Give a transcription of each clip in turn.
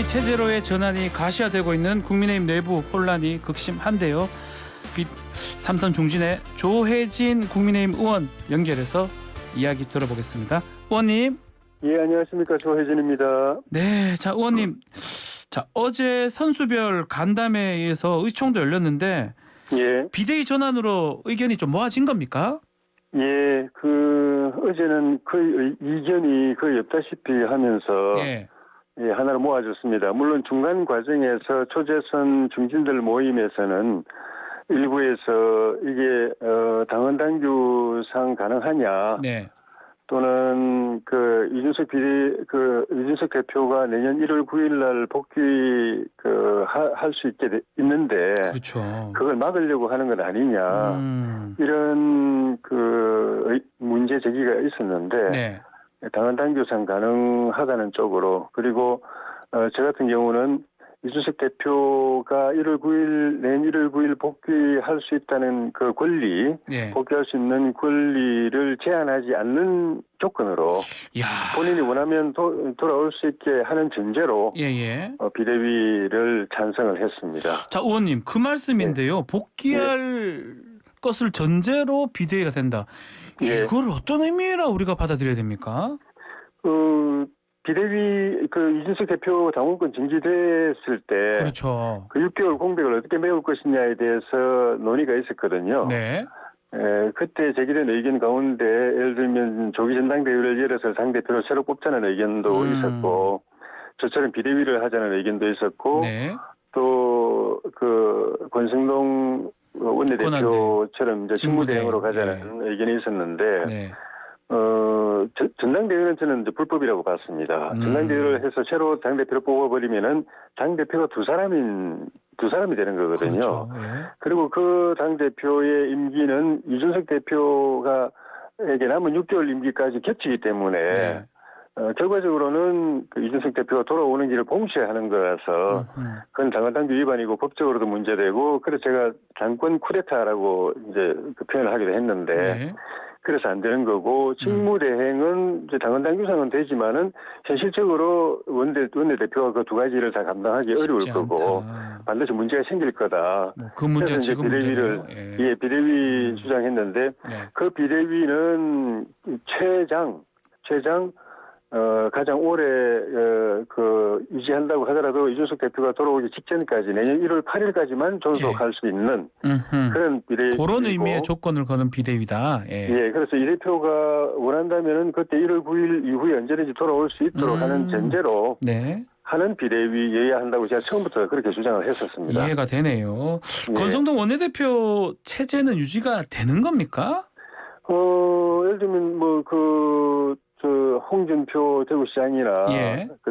비대위 체제로의 전환이 가시화되고 있는 국민의힘 내부 혼란이 극심한데요. 삼선 중진의 조혜진 국민의힘 의원 연결해서 이야기 들어보겠습니다. 의원님. 예, 안녕하십니까. 조혜진입니다. 네, 자 의원님. 자 어제 선수별 간담회에서 의총도 열렸는데 예. 비대위 전환으로 의견이 좀 모아진 겁니까? 예, 어제는 거의 이견이 거의 없다시피 하면서 예. 예, 하나로 모아졌습니다. 물론 중간 과정에서 초재선 중진들 모임에서는 일부에서 이게 당헌 당규상 가능하냐, 네. 또는 이준석 대표가 내년 1월 9일 날 복귀 할 수 있게 있는데 그렇죠. 그걸 막으려고 하는 건 아니냐, 이런 문제 제기가 있었는데 네. 당헌 당규상 가능하다는 쪽으로, 그리고 저 같은 경우는 이준석 대표가 내년 1월 9일 복귀할 수 있다는 그 권리, 네. 복귀할 수 있는 권리를 제한하지 않는 조건으로 야. 본인이 원하면 돌아올 수 있게 하는 전제로 예예. 비대위를 찬성을 했습니다. 자 의원님 그 말씀인데요. 복귀할 것을 전제로 비대위가 된다. 예. 이걸 어떤 의미라 우리가 받아들여야 됩니까? 비대위 이준석 대표 당원권 정지됐을 때 그렇죠. 6개월 공백을 어떻게 메울 것이냐에 대해서 논의가 있었거든요. 네. 그때 제기된 의견 가운데 예를 들면 조기 전당대회를 열어서 당대표를 새로 뽑자는 의견도 있었고, 저처럼 비대위를 하자는 의견도 있었고, 네. 또 권성동 원내대표처럼 이제 직무대행으로 가자는 의견이 있었는데, 네. 전당대회는 저는 이제 불법이라고 봤습니다. 전당대회를 해서 새로 당대표를 뽑아버리면은 당대표가 두 사람이 되는 거거든요. 그렇죠. 예. 그리고 그 당대표의 임기는 이준석 대표에게 남은 6개월 임기까지 겹치기 때문에 네. 결과적으로는 이준석 대표가 돌아오는 길을 봉쇄하는 거라서 그건 당헌당규 위반이고 법적으로도 문제되고, 그래서 제가 당권 쿠데타라고 이제 그 표현을 하기도 했는데, 네. 그래서 안 되는 거고, 직무대행은 이제 당헌당규상은 되지만은 현실적으로 원내대표가 그 두 가지를 다 감당하기 어려울 거고 반드시 문제가 생길 거다. 그 문제가 지금 비대위를 비대위 주장했는데, 네. 그 비대위는 최장 가장 오래 유지한다고 하더라도 이준석 대표가 돌아오기 직전까지 내년 1월 8일까지만 존속할 수 있는 그런 비대위. 그런 의미의 조건을 거는 비대위다. 예, 그래서 이 대표가 원한다면은 그때 1월 9일 이후에 언제든지 돌아올 수 있도록 하는 전제로 네. 하는 비대위여야 한다고 제가 처음부터 그렇게 주장을 했었습니다. 이해가 되네요. 예. 권성동 원내대표 체제는 유지가 되는 겁니까? 예를 들면 홍준표 대구시장이나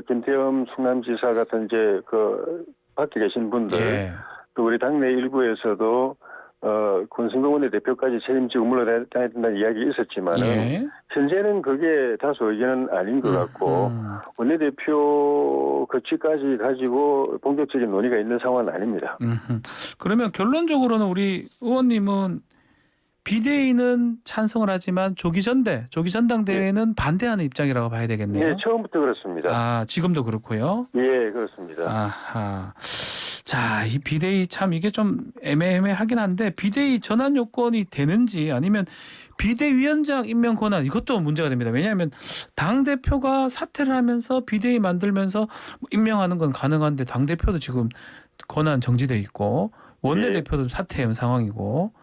김태흠 충남지사 같은 이제 밖에 계신 분들, 또 우리 당내 일부에서도 권성동 원내대표까지 책임지고 물러나야 된다는 이야기 있었지만은 현재는 그게 다수 의견은 아닌 것 같고, 원내대표 거취까지 가지고 본격적인 논의가 있는 상황은 아닙니다. 그러면 결론적으로는 우리 의원님은 비대위는 찬성을 하지만 조기 전당대회는 반대하는 입장이라고 봐야 되겠네요. 네, 처음부터 그렇습니다. 아, 지금도 그렇고요. 예, 그렇습니다. 아하. 자, 이 비대위 참 이게 좀 애매하긴 한데, 비대위 전환 요건이 되는지 아니면 비대위원장 임명 권한, 이것도 문제가 됩니다. 왜냐하면 당대표가 사퇴를 하면서 비대위 만들면서 임명하는 건 가능한데, 당대표도 지금 권한 정지돼 있고 원내대표도 사퇴한 상황이고,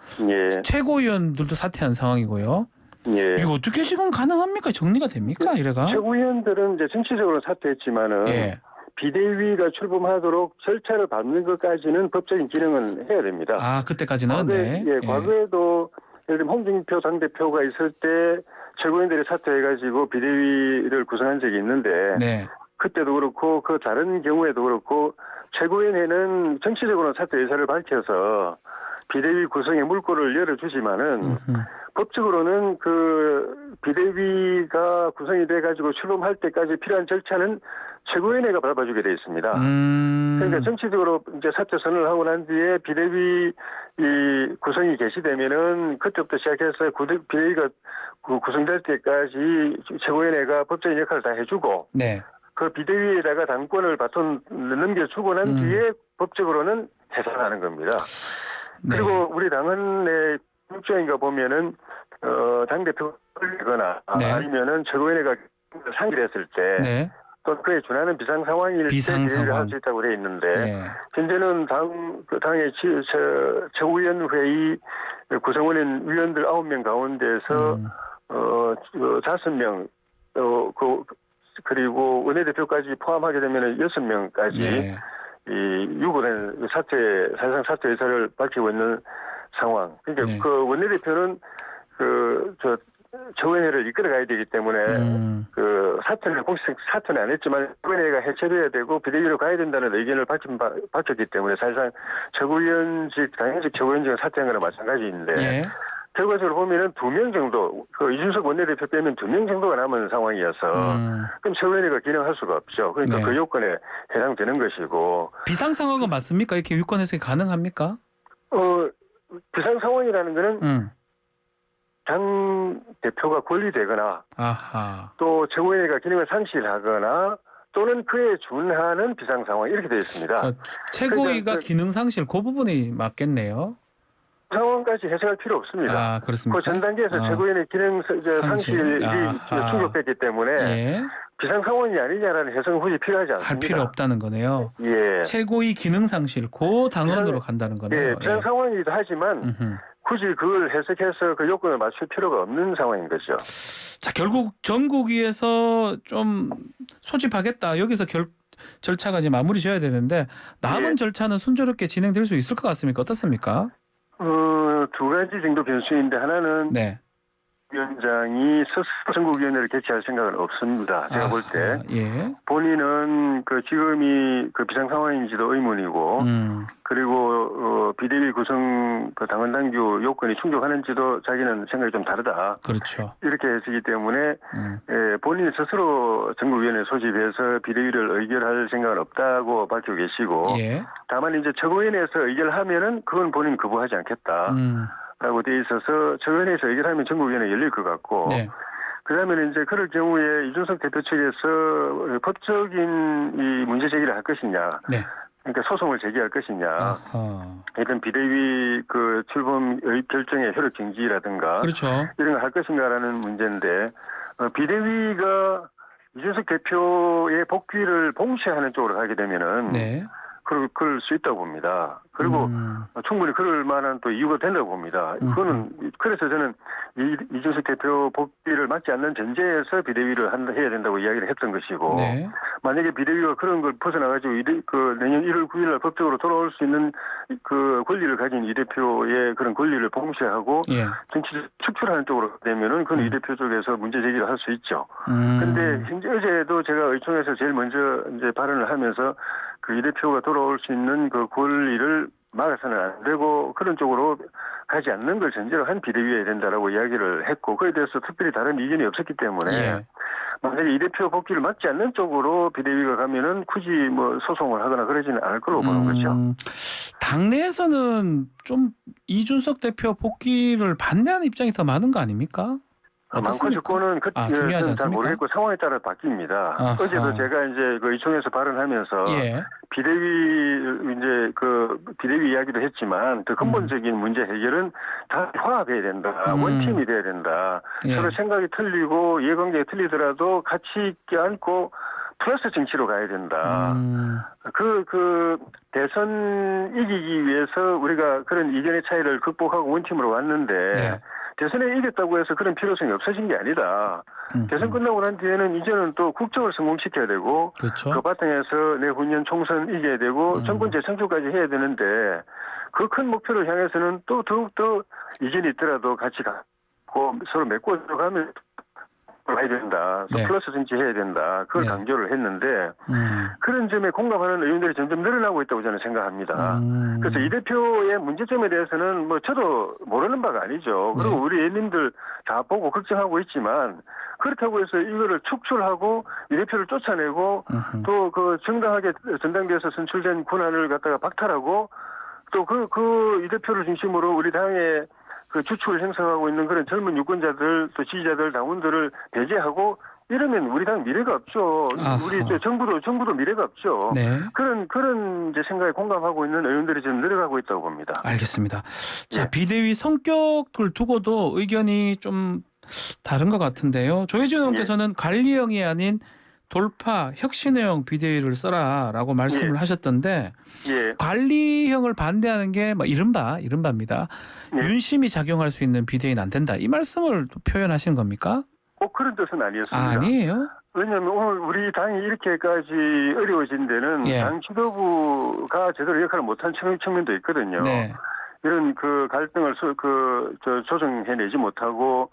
최고위원들도 사퇴한 상황이고요. 이거 어떻게 지금 가능합니까? 정리가 됩니까? 이래가? 최고위원들은 이제 정치적으로 사퇴했지만은 비대위가 출범하도록 절차를 밟는 것까지는 법적인 기능은 해야 됩니다. 아, 그때까지는? 과거에도 예를 들면 홍준표 당대표가 있을 때 최고위원들이 사퇴해가지고 비대위를 구성한 적이 있는데, 그때도 그렇고 그 다른 경우에도 그렇고 최고위원회는 정치적으로 사퇴 의사를 밝혀서 비대위 구성에 물꼬를 열어주지만은 법적으로는 비대위가 구성이 돼가지고 출범할 때까지 필요한 절차는 최고위원회가 밟아주게 돼 있습니다. 그러니까 정치적으로 이제 사퇴 선언을 하고 난 뒤에 비대위 구성이 개시되면은 그때부터 시작해서 비대위가 구성될 때까지 최고위원회가 법적인 역할을 다 해주고, 그 비대위에다가 당권을 바톤 넘겨주고 난 뒤에 법적으로는 해산하는 겁니다. 네. 그리고 우리 당은 내 국정인가 보면은 당대표가 걸리거나 네. 아니면은 최고위원회가 상실했을 때 네. 또 그에 준하는 비상 상황일 때 비대위를 할 수 있다고 되어 있는데 네. 현재는 당의 최고위원회의 구성원인 위원들 9명 가운데서 5명 그리고 원내대표까지 포함하게 되면 6명까지 네. 이 유고된 사실상 사퇴 의사를 밝히고 있는 상황. 그러니까 네. 그 원내대표는 최고위원회를 이끌어가야 되기 때문에 사퇴는 공식 사퇴는 안 했지만 최고위원회가 해체돼야 되고 비대위로 가야 된다는 의견을 밝혔기 때문에 사실상 최고위원직 당연직 최고위원직은 사퇴한 거나 마찬가지인데 예. 결과적으로 보면은 2명 정도 이준석 원내대표 빼면 2명 정도가 남은 상황이어서 그럼 최고위원회가 기능할 수가 없죠. 그러니까 네. 그 요건에 해당되는 것이고 비상 상황은 맞습니까? 이렇게 유권 해석이 가능합니까? 비상 상황이라는 거는 당 대표가 권리되거나 아하. 또 최고위원회가 기능을 상실하거나 또는 그에 준하는 비상 상황 이렇게 되어 있습니다. 최고위가 그러니까 기능 상실 그 부분이 맞겠네요. 상황까지 해석할 필요 없습니다. 아, 그렇습니까? 그 전 단계에서 최고위원회 기능 상실이 아하. 충족됐기 때문에 예. 비상 상황이 아니냐라는 해석은 굳이 필요하지 않습니다. 할 필요 없다는 거네요. 예. 최고위 기능 상실 그 당원으로 간다는 거네요. 예, 비상 상황이기도 하지만 굳이 그걸 해석해서 그 요건을 맞출 필요가 없는 상황인 거죠. 자, 결국 전국위에서 좀 소집하겠다. 여기서 절차가 이제 마무리 져야 되는데 남은 예. 절차는 순조롭게 진행될 수 있을 것 같습니까? 어떻습니까? 두 가지 정도 변수인데 하나는 네. 위원장이 스스로 전국위원회를 개최할 생각은 없습니다. 제가 볼 때 예. 본인은 그 지금이 그 비상 상황인지도 의문이고 그리고 비대위 구성 그 당원 당규 요건이 충족하는지도 자기는 생각이 좀 다르다. 그렇죠. 이렇게 했기 때문에 본인 스스로 전국위원회 소집해서 비대위를 의결할 생각은 없다고 밝히고 계시고 예. 다만 이제 최고위원회에서 의결하면은 그건 본인 거부하지 않겠다. 라고 돼 있어서 최고위원회에서 의결하면 전국위원회 열릴 것 같고 네. 그다음에 이제 그럴 경우에 이준석 대표 측에서 법적인 이 문제 제기를 할 것이냐, 네. 그러니까 소송을 제기할 것이냐, 아하. 이런 비대위 그 출범의 결정의 효력 정지라든가 그렇죠. 이런 걸 할 것인가라는 문제인데 비대위가 이준석 대표의 복귀를 봉쇄하는 쪽으로 가게 되면은. 네. 그럴 수 있다고 봅니다. 그리고 충분히 그럴 만한 또 이유가 된다고 봅니다. 그래서 저는 이준석 대표 복귀를 막지 않는 전제에서 비대위를 해야 된다고 이야기를 했던 것이고 네. 만약에 비대위가 그런 걸 벗어나가지고 내년 1월 9일 날 법적으로 돌아올 수 있는 그 권리를 가진 이 대표의 그런 권리를 봉쇄하고 예. 정치적 축출하는 쪽으로 되면은 그건 이 대표 쪽에서 문제 제기를 할 수 있죠. 근데 어제도 제가 의총에서 제일 먼저 이제 발언을 하면서 그 이 대표가 돌아올 수 있는 그 권리를 막아서는 안 되고 그런 쪽으로 가지 않는 걸 전제로 한 비대위여야 된다라고 이야기를 했고 그에 대해서 특별히 다른 이견이 없었기 때문에 예. 만약에 이 대표 복귀를 막지 않는 쪽으로 비대위가 가면은 굳이 뭐 소송을 하거나 그러지는 않을 거로 보는 거죠. 당내에서는 좀 이준석 대표 복귀를 반대하는 입장이 더 많은 거 아닙니까? 많고 적고는 중요하지 잘 않습니까? 모르겠고 상황에 따라 바뀝니다. 아하. 어제도 제가 이제 그 의총에서 발언하면서 예. 비대위 이야기도 했지만 더 근본적인 문제 해결은 다 화합해야 된다. 원팀이 돼야 된다. 예. 서로 생각이 틀리고 이해관계가 틀리더라도 같이 있게 안고 플러스 정치로 가야 된다. 그 대선 이기기 위해서 우리가 그런 이견의 차이를 극복하고 원팀으로 왔는데 예. 대선에 이겼다고 해서 그런 필요성이 없어진 게 아니다. 대선 끝나고 난 뒤에는 이제는 또 국정을 성공시켜야 되고 그렇죠. 그 바탕에서 내후년 총선 이겨야 되고 정권 재창출까지 해야 되는데 그 큰 목표를 향해서는 또 더욱더 이견이 있더라도 같이 가고 서로 메꿔 들어가면 해야 된다. 또 네. 플러스 정치해야 된다. 그걸 네. 강조를 했는데 그런 점에 공감하는 의원들이 점점 늘어나고 있다고 저는 생각합니다. 그래서 이 대표의 문제점에 대해서는 뭐 저도 모르는 바가 아니죠. 그리고 네. 우리 의원님들 다 보고 걱정하고 있지만 그렇다고 해서 이거를 축출하고 이 대표를 쫓아내고 또 그 정당하게 전당대회에서 선출된 권한을 갖다가 박탈하고 또 이 대표를 중심으로 우리 당의 그 주축을 형성하고 있는 그런 젊은 유권자들 또 지지자들 당원들을 배제하고 이러면 우리 당 미래가 없죠. 아하. 우리 정부도 미래가 없죠. 네. 그런 이제 생각에 공감하고 있는 의원들이 지금 늘어가고 있다고 봅니다. 알겠습니다. 자, 예. 비대위 성격을 두고도 의견이 좀 다른 것 같은데요. 조혜진 의원께서는 관리형이 아닌 돌파 혁신형 비대위를 써라라고 말씀을 하셨던데 예. 관리형을 반대하는 게 뭐 이른바입니다. 예. 윤심이 작용할 수 있는 비대위는 안 된다. 이 말씀을 또 표현하시는 겁니까? 그런 뜻은 아니었습니다. 아니에요. 왜냐하면 오늘 우리 당이 이렇게까지 어려워진 데는 예. 당 지도부가 제대로 역할을 못한 측면도 있거든요. 네. 이런 그 갈등을 조정해내지 못하고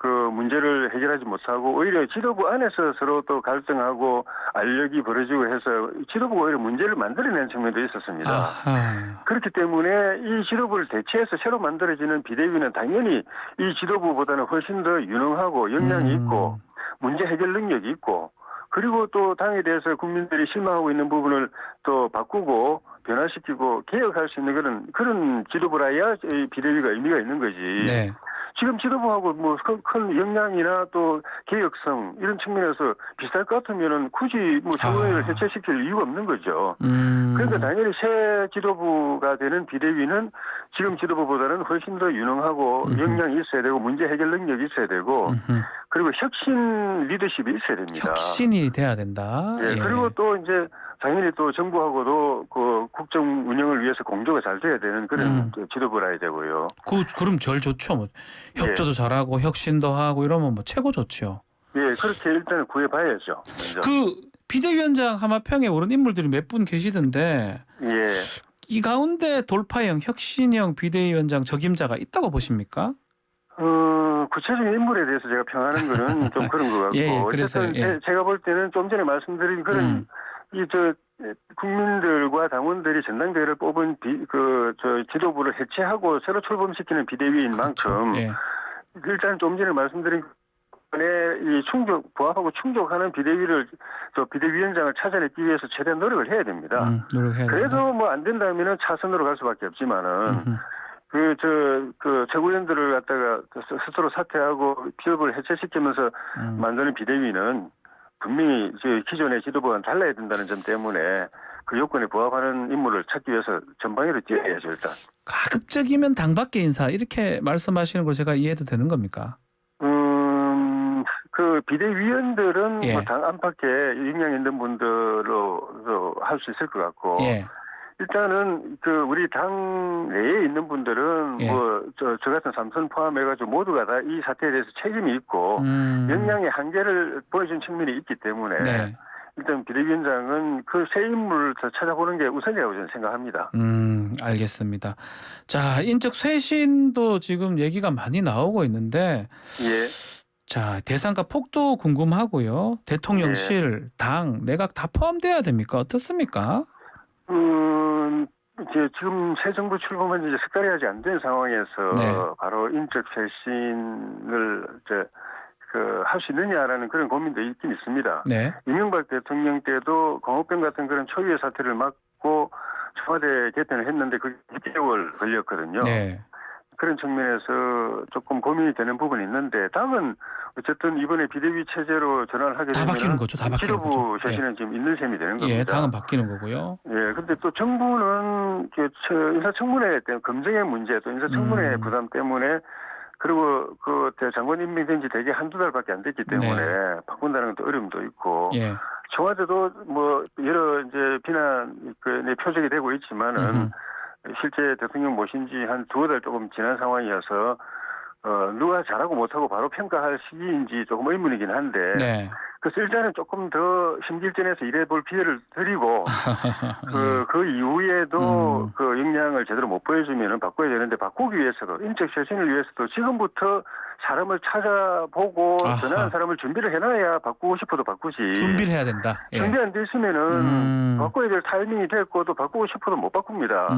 그 문제를 해결하지 못하고 오히려 지도부 안에서 서로 또 갈등하고 알력이 벌어지고 해서 지도부가 오히려 문제를 만들어내는 측면도 있었습니다. 아하. 그렇기 때문에 이 지도부를 대체해서 새로 만들어지는 비대위는 당연히 이 지도부보다는 훨씬 더 유능하고 역량이 있고 문제 해결 능력이 있고 그리고 또 당에 대해서 국민들이 실망하고 있는 부분을 또 바꾸고 변화시키고 개혁할 수 있는 그런 지도부라야 이 비대위가 의미가 있는 거지. 네. 지금 지도부하고 뭐 큰 역량이나 또 개혁성 이런 측면에서 비슷할 것 같으면은 굳이 뭐 최고위를 해체시킬 이유가 없는 거죠. 그러니까 당연히 새 지도부가 되는 비대위는 지금 지도부보다는 훨씬 더 유능하고 역량이 있어야 되고 문제 해결 능력이 있어야 되고 그리고 혁신 리더십이 있어야 됩니다. 혁신이 돼야 된다. 예, 그리고 또 이제 당연히 또 정부하고도 그 국정 운영을 위해서 공조가 잘 돼야 되는 그런 지도부라야 되고요. 그럼 제일 좋죠. 뭐 협조도 잘하고 혁신도 하고 이러면 뭐 최고 좋죠. 예, 그렇게 일단은 구해봐야죠. 먼저. 그 비대위원장 하마평에 오른 인물들이 몇 분 계시던데 예. 이 가운데 돌파형, 혁신형 비대위원장 적임자가 있다고 보십니까? 구체적인 인물에 대해서 제가 평하는 거는 좀 그런 것 같고. 예, 그래서요. 어쨌든 제가 볼 때는 좀 전에 말씀드린 그런 국민들과 당원들이 전당대회를 뽑은 지도부를 해체하고 새로 출범시키는 비대위인 만큼 예. 일단 좀 전에 말씀드린 이 부합하고 충족하는 비대위원장을 찾아내기 위해서 최대한 노력을 해야 됩니다. 노력해야 그래도 뭐 안 된다면은 차선으로 갈 수밖에 없지만은 최고위원들을 갖다가 스스로 사퇴하고 비협을 해체시키면서 만드는 비대위는 분명히 기존의 지도부와는 달라야 된다는 점 때문에 그 요건에 부합하는 인물을 찾기 위해서 전방위로 뛰어야죠, 일단. 가급적이면 당 밖의 인사 이렇게 말씀하시는 걸 제가 이해해도 되는 겁니까? 그 비대위원들은 예. 뭐 당 안팎에 역량 있는 분들로 할 수 있을 것 같고. 예. 일단은 우리 당 내에 있는 분들은 예. 저 같은 삼선 포함해가지고 모두가 다 이 사태에 대해서 책임이 있고 역량의 한계를 보여준 측면이 있기 때문에 네. 일단 비대위원장은 그 새 인물을 더 찾아보는 게 우선이라고 저는 생각합니다. 알겠습니다. 자, 인적 쇄신도 지금 얘기가 많이 나오고 있는데 예. 자, 대상과 폭도 궁금하고요. 대통령실, 당, 내각 다 포함돼야 됩니까? 어떻습니까? 이제 지금 새 정부 출범한 지 이제 석 달이 아직 안 된 상황에서 네. 바로 인적 쇄신을 할 수 있느냐라는 그런 고민도 있긴 있습니다. 네. 이명박 대통령 때도 광우병 같은 그런 초유의 사태를 막고 청와대 개편을 했는데 그게 6개월 걸렸거든요. 네. 그런 측면에서 조금 고민이 되는 부분이 있는데 당은 어쨌든 이번에 비대위 체제로 전환을 하게 다 되면 바뀌는 거죠. 다 바뀌는 거죠. 지도부 쇄신은 지금 있는 셈이 되는 겁니다. 예, 당은 바뀌는 거고요. 예, 근데 또 정부는 인사청문회 때문에 검증의 문제 또 인사청문회 부담 때문에 그리고 장관 임명된 지 대개 한두 달밖에 안 됐기 때문에 바꾼다는 것도 어려움도 있고 예. 청와대도 뭐 여러 이제 비난의 표적이 되고 있지만은 실제 대통령 모신 지 한 두어 달 조금 지난 상황이어서 누가 잘하고 못하고 바로 평가할 시기인지 조금 의문이긴 한데 네. 그래서 일단은 조금 더 심길전해서 일해볼 기회를 드리고 그 이후에도 그 역량을 제대로 못 보여주면은 바꿔야 되는데 바꾸기 위해서도 인적 쇄신을 위해서도 지금부터 사람을 찾아보고 전화한 사람을 준비를 해놔야 바꾸고 싶어도 바꾸지. 준비를 해야 된다. 예. 준비 안 됐으면은 바꿔야 될 타이밍이 됐고 또 바꾸고 싶어도 못 바꿉니다.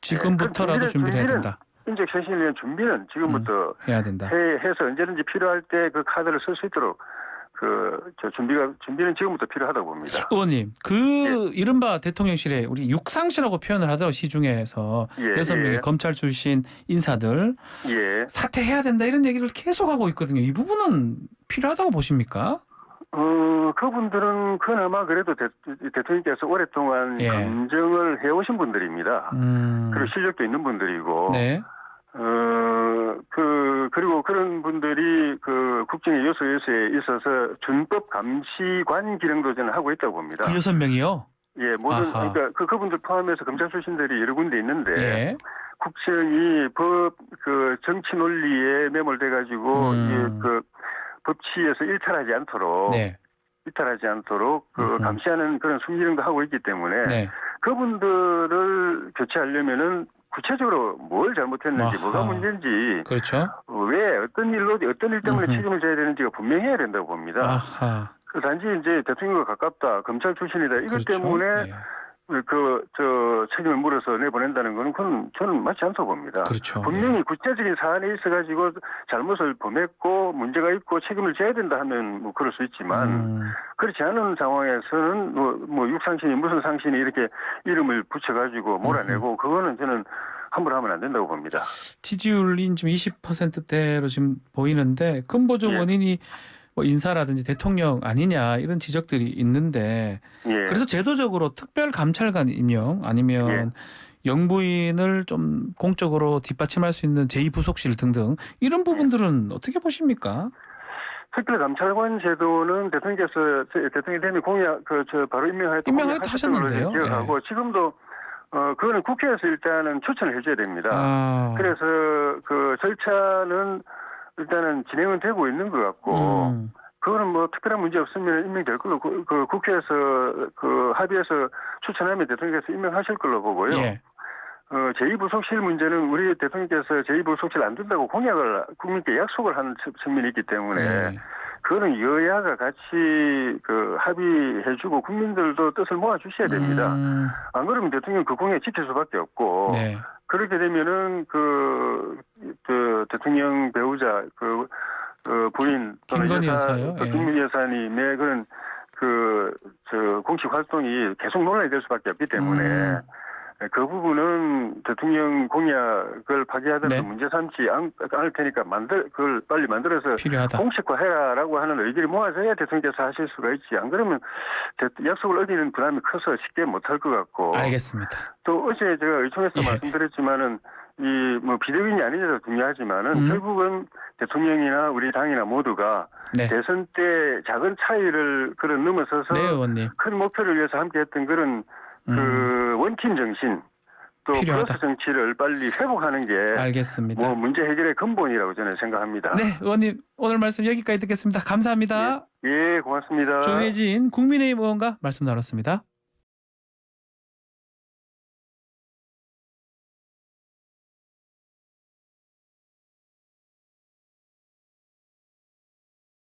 지금부터라도 준비를 해야 된다. 인적 쇄신을 위한 준비는 지금부터 해야 된다. 해서 언제든지 필요할 때 그 카드를 쓸 수 있도록 준비는 지금부터 필요하다고 봅니다. 의원님, 이른바 대통령실에 우리 육상실하고 표현을 하더라고 시중에서 6명의 검찰 출신 인사들 사퇴해야 된다 이런 얘기를 계속 하고 있거든요. 이 부분은 필요하다고 보십니까? 그분들은 그나마 그래도 대통령께서 오랫동안 예. 검증을 해오신 분들입니다. 그리고 실력도 있는 분들이고. 네. 그리고 그런 분들이 그 국정의 요소에 있어서 준법 감시관 기능도 저는 하고 있다고 봅니다. 그 6명이요? 예, 그러니까 그분들 포함해서 검찰 출신들이 여러 군데 있는데. 예. 국정이 정치 논리에 매몰돼가지고 법치에서 이탈하지 않도록 네. 감시하는 그런 순기능도 하고 있기 때문에 네. 그분들을 교체하려면은 구체적으로 뭘 잘못했는지 뭐가 문제인지 그렇죠. 왜 어떤 일 때문에 책임을 져야 되는지가 분명해야 된다고 봅니다. 아하. 단지 이제 대통령과 가깝다, 검찰 출신이다 이것 그렇죠. 때문에 네. 책임을 물어서 내보낸다는 거는 그건 저는 맞지 않다고 봅니다. 그렇죠. 분명히 구체적인 사안에 있어가지고 잘못을 범했고 문제가 있고 책임을 져야 된다 하면 뭐 그럴 수 있지만 그렇지 않은 상황에서는 뭐 육상신이 무슨 상신이 이렇게 이름을 붙여가지고 몰아내고 그거는 저는 함부로 하면 안 된다고 봅니다. 지지율이 지금 20%대로 지금 보이는데 근본적 원인이 뭐 인사라든지 대통령 아니냐 이런 지적들이 있는데 그래서 제도적으로 특별감찰관 임명 아니면 영부인을 좀 공적으로 뒷받침할 수 있는 제2부속실 등등 이런 부분들은 어떻게 보십니까? 특별감찰관 제도는 대통령이 되면 바로 임명하셨는데요. 기억하고 지금도 그거는 국회에서 일단은 추천을 해줘야 됩니다. 그래서 그 절차는 일단은 진행은 되고 있는 것 같고, 그거는 뭐 특별한 문제 없으면 임명될 걸로, 국회에서 합의해서 추천하면 대통령께서 임명하실 걸로 보고요. 제2부속실 문제는 우리 대통령께서 제2부속실 안 된다고 공약을 국민께 약속을 한 측면이 있기 때문에, 그거는 여야가 같이 합의해주고 국민들도 뜻을 모아주셔야 됩니다. 안 그러면 대통령 그 공약 지킬 수밖에 없고, 그렇게 되면은 대통령 배우자 부인 또는 김건희 여사요. 김건희 여사님의 그런 공식 활동이 계속 논란이 될 수밖에 없기 때문에 그 부분은 대통령 공약을 파기하더라도 문제 삼지 않을 테니까 그걸 빨리 만들어서 필요하다. 공식화해라라고 하는 의견이 모아져야 대통령께서 하실 수가 있지. 안 그러면 약속을 어기는 부담이 커서 쉽게 못할 것 같고. 알겠습니다. 또 어제 제가 의총에서 말씀드렸지만은 비대위원이 아니냐도 중요하지만은 결국은 대통령이나 우리 당이나 모두가 대선 때 작은 차이를 넘어서서 큰 목표를 위해서 함께했던 그런 원팀 정신 또 필요하다. 플러스 정치를 빨리 회복하는 게 알겠습니다. 문제 해결의 근본이라고 저는 생각합니다. 네, 의원님 오늘 말씀 여기까지 듣겠습니다. 감사합니다. 예, 고맙습니다. 조혜진 국민의힘 의원과 말씀 나눴습니다.